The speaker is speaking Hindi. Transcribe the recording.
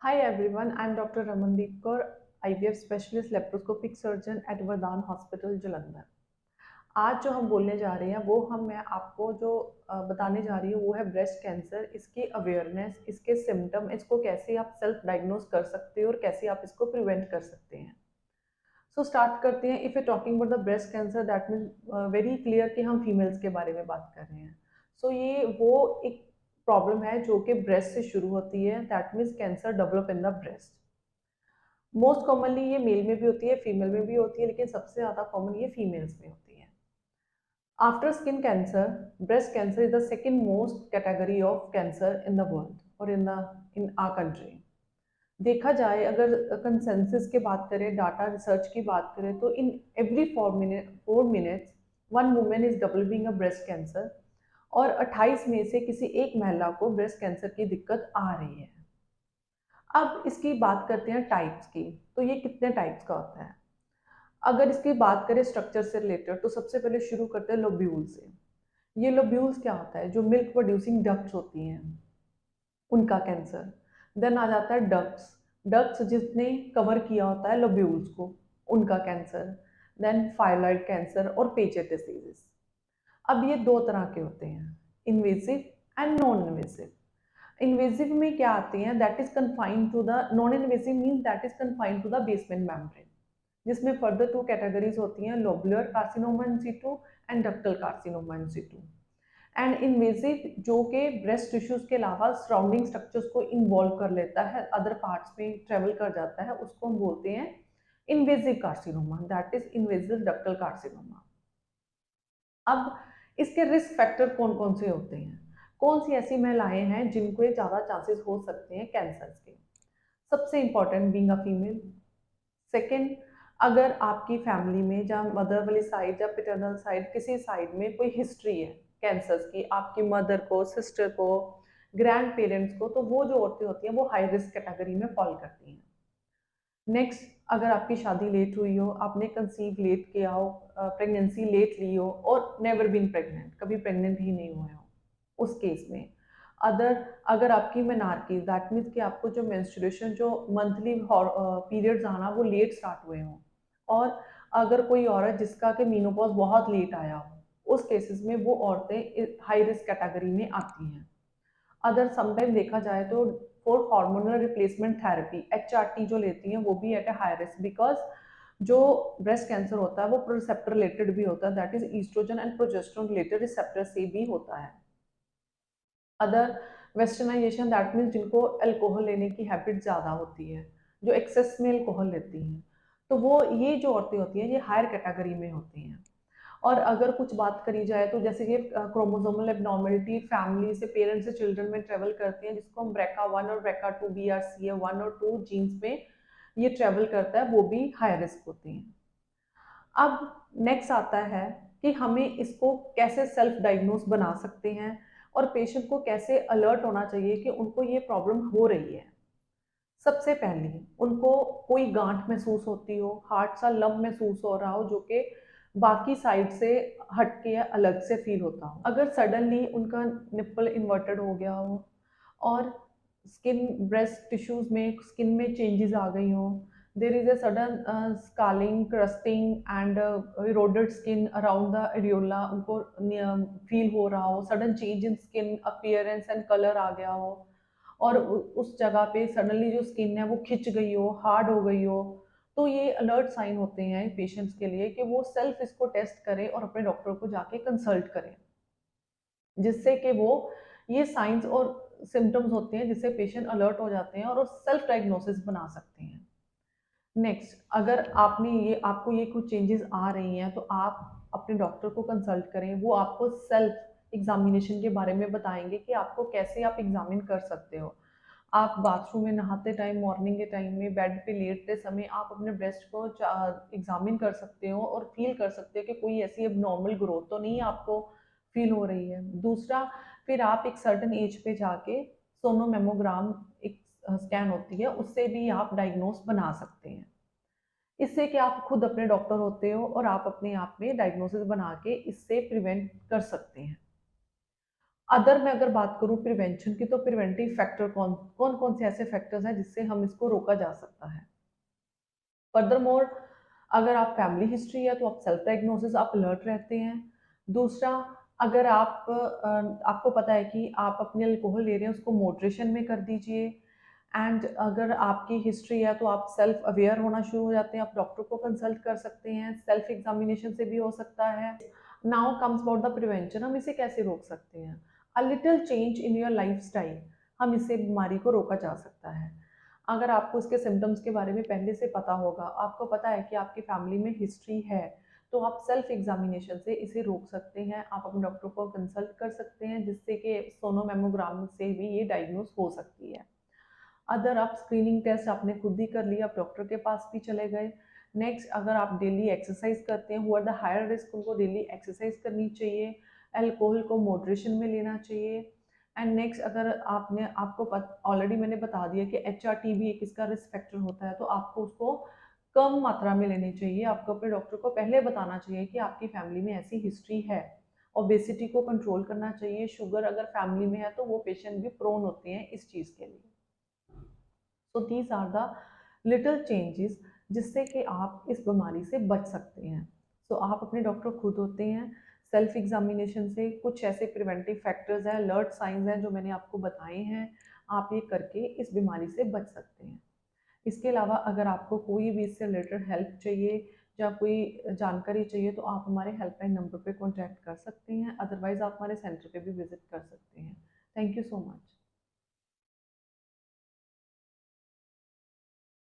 Hi everyone, I'm Dr. Ramandeep Kaur, IVF specialist laparoscopic surgeon at वरदान हॉस्पिटल जालंधर। आज जो हम बोलने जा रहे हैं वो मैं आपको जो बताने जा रही हूँ वो है ब्रेस्ट कैंसर, इसकी अवेयरनेस, इसके सिम्टम, इसको कैसे आप सेल्फ डायग्नोज कर सकते हो और कैसे आप इसको प्रिवेंट कर सकते हैं। सो स्टार्ट करते हैं। If you talking about the breast cancer that mean very clear कि हम फीमेल्स के बारे में बात कर रहे हैं। सो ये वो एक प्रॉब्लम है जो कि ब्रेस्ट से शुरू होती है, that means cancer develop in the breast. Most commonly ये मेल में भी होती है, फीमेल में भी होती है, लेकिन सबसे ज़्यादा कॉमन ये फीमेल्स में होती है। After skin cancer, breast cancer is the second most category of cancer in the world और इन आर कंट्री। देखा जाए, अगर कंसेंसस की बात करें, डाटा रिसर्च की बात करें, तो in every 4 minutes one women is developing a breast cancer और 28 में से किसी एक महिला को ब्रेस्ट कैंसर की दिक्कत आ रही है। अब इसकी बात करते हैं टाइप्स की। तो ये कितने टाइप्स का होता है? अगर इसकी बात करें स्ट्रक्चर से रिलेटेड, तो सबसे पहले शुरू करते हैं लोब्यूल से। ये लोब्यूल्स क्या होता है? जो मिल्क प्रोड्यूसिंग डक्ट्स होती हैं, उनका कैंसर। देन आ जाता है डक्ट्स। डक्ट्स जिसने कवर किया होता है लोब्यूल्स को, उनका कैंसर। देन फाइलॉइड कैंसर और पेचेट डिसीजेस। अब ये दो तरह के होते हैं, invasive and non invasive. Invasive में क्या आती हैं? That is confined to the, non invasive means that is confined to the basement membrane, जिसमें फर्दर टू कैटेगरीज होती हैं, lobular carcinoma in situ and ductal carcinoma in situ. And invasive जो कि ब्रेस्ट टिश्यूज के अलावा सराउंडिंग स्ट्रक्चर्स को इन्वॉल्व कर लेता है, अदर पार्ट्स में ट्रेवल कर जाता है, उसको हम बोलते हैं invasive carcinoma, that is invasive ductal carcinoma. अब इसके रिस्क फैक्टर कौन कौन से होते हैं? कौन सी ऐसी महिलाएं हैं जिनको ये ज़्यादा चांसेस हो सकते हैं कैंसर के? सबसे important, being a female. Second, अगर आपकी फैमिली में या मदर वाली साइड या पिटर्नल साइड, किसी साइड में कोई हिस्ट्री है कैंसर्स की, आपकी मदर को, सिस्टर को, ग्रैंड पेरेंट्स को, तो वो जो औरतें होती हैं वो हाई रिस्क कैटेगरी में फॉल करती हैं। नेक्स्ट, अगर आपकी शादी लेट हुई हो, आपने कंसीव लेट किया हो, प्रेगनेंसी लेट ली हो और नेवर बीन प्रेग्नेंट, कभी प्रेग्नेंट ही नहीं हुए हो, उस केस में। अदर, अगर आपकी मेनार्की, दैट मीन्स कि आपको जो मेंस्ट्रुएशन, जो मंथली पीरियड्स आना वो लेट स्टार्ट हुए हों, और अगर कोई औरत जिसका कि मीनोपॉज बहुत लेट आया हो, उस केसेस में वो औरतें हाई रिस्क कैटेगरी में आती हैं। अदर समटाइम देखा जाए तो for hormonal replacement therapy, HRT जो लेती हैं वो भी at a high risk, because जो ब्रेस्ट कैंसर होता है वो रिसेप्टर रिलेटेड भी होता है, that is oestrogen and progesterone related receptor से भी होता है। अदर, वेस्टर्नाइजेशन, दैट मीन्स जिनको अल्कोहल लेने की हैबिट ज़्यादा होती है, जो एक्सेस में अल्कोहल लेती हैं, तो वो ये जो औरतें होती हैं ये हायर कैटेगरी में होती हैं। और अगर कुछ बात करी जाए तो जैसे ये क्रोमोसोमल एबनॉर्मलिटी फैमिली से, पेरेंट्स से चिल्ड्रन में ट्रेवल करती हैं, जिसको हम BRCA1 और BRCA2, BRCA1 और 2 जीन्स में ये ट्रेवल करता है, वो भी हाई रिस्क होती हैं। अब नेक्स्ट आता है कि हमें इसको कैसे सेल्फ डायग्नोस बना सकते हैं और पेशेंट को कैसे अलर्ट होना चाहिए कि उनको ये प्रॉब्लम हो रही है। सबसे पहले उनको कोई गांठ महसूस होती हो, हार्ट सा लंप महसूस हो रहा हो जो कि बाकी साइड से हटके या अलग से फील होता हो, अगर सडनली उनका निप्पल इन्वर्टेड हो गया हो, और स्किन, ब्रेस्ट टिश्यूज में, स्किन में चेंजेस आ गई हो, there is a sudden scarring, crusting and eroded skin around the areola, उनको फील हो रहा हो, sudden change in skin appearance and colour आ गया हो, और उस जगह पे सडनली जो स्किन है वो खिंच गई हो, हार्ड हो गई हो, तो ये अलर्ट साइन होते हैं पेशेंट्स के लिए कि वो सेल्फ इसको टेस्ट करें और अपने डॉक्टर को जाके कंसल्ट करें, जिससे कि वो, ये साइंस और सिम्टम्स होते हैं जिससे पेशेंट अलर्ट हो जाते हैं और सेल्फ डायग्नोसिस बना सकते हैं। नेक्स्ट, अगर आपको ये कुछ चेंजेस आ रही हैं तो आप अपने डॉक्टर को कंसल्ट करें, वो आपको सेल्फ एग्जामिनेशन के बारे में बताएंगे कि आपको कैसे आप एग्जामिन कर सकते हो। आप बाथरूम में नहाते टाइम, मॉर्निंग के टाइम में, बेड पे लेटते समय आप अपने ब्रेस्ट को एग्जामिन कर सकते हो और फील कर सकते हो कि कोई ऐसी अब नॉर्मल ग्रोथ तो नहीं आपको फील हो रही है। दूसरा, फिर आप एक सर्टन एज पे जाके सोनोमेमोग्राम, एक स्कैन होती है, उससे भी आप डायग्नोस बना सकते हैं। इससे कि आप खुद अपने डॉक्टर होते हो और आप अपने आप में डायग्नोसिस बना के इससे प्रिवेंट कर सकते हैं। अदर मैं अगर बात करूँ प्रिवेंशन की, तो प्रिवेंटिव फैक्टर कौन कौन कौन से ऐसे फैक्टर्स हैं जिससे हम इसको रोका जा सकता है। फर्दर मोर, अगर आप फैमिली हिस्ट्री है तो आप सेल्फ डायग्नोसिस, आप अलर्ट रहते हैं। दूसरा, अगर आपको पता है कि आप अपने अल्कोहल ले रहे हैं, उसको मॉडरेशन में कर दीजिए। एंड अगर आपकी हिस्ट्री है तो आप सेल्फ अवेयर होना शुरू हो जाते हैं, आप डॉक्टर को कंसल्ट कर सकते हैं, सेल्फ एग्जामिनेशन से भी हो सकता है। Now comes about the prevention, हम इसे कैसे रोक सकते हैं। A little change in your life style, हम इससे बीमारी को रोका जा सकता है। अगर आपको इसके सिम्टम्स के बारे में पहले से पता होगा, आपको पता है कि आपकी फैमिली में हिस्ट्री है, तो आप सेल्फ एग्जामिनेशन से इसे रोक सकते हैं। आप अपने डॉक्टर को कंसल्ट कर सकते हैं, जिससे कि सोनोमेमोग्राम से भी ये डायग्नोस हो सकती है। अदर, आप स्क्रीनिंग टेस्ट आपने खुद ही कर लिया, आप डॉक्टर के पास भी चले गए। नेक्स्ट, अगर आप डेली एक्सरसाइज करते हैं, who are the higher risk, उनको डेली एक्सरसाइज करनी चाहिए। अल्कोहल को मॉडरेशन में लेना चाहिए। एंड नेक्स्ट, अगर आपने आपको ऑलरेडी मैंने बता दिया कि HRT भी एक इसका रिस्क फैक्टर होता है, तो आपको उसको कम मात्रा में लेनी चाहिए। आपको अपने डॉक्टर को पहले बताना चाहिए कि आपकी फैमिली में ऐसी हिस्ट्री है। ओबेसिटी को कंट्रोल करना चाहिए। शुगर अगर फैमिली में है तो वो पेशेंट भी प्रोन होते हैं इस चीज़ के लिए। So these are the little changes जिससे कि आप इस बीमारी से बच सकते हैं। सो आप अपने डॉक्टर खुद होते हैं। सेल्फ एग्जामिनेशन से कुछ ऐसे प्रिवेंटिव फैक्टर्स हैं, अलर्ट साइंस हैं जो मैंने आपको बताए हैं, आप ये करके इस बीमारी से बच सकते हैं। इसके अलावा अगर आपको कोई भी इससे रिलेटेड हेल्प चाहिए या कोई जानकारी चाहिए, तो आप हमारे हेल्पलाइन नंबर पे कॉन्टैक्ट कर सकते हैं। अदरवाइज़ आप हमारे सेंटर पे भी विजिट कर सकते हैं। Thank you so much.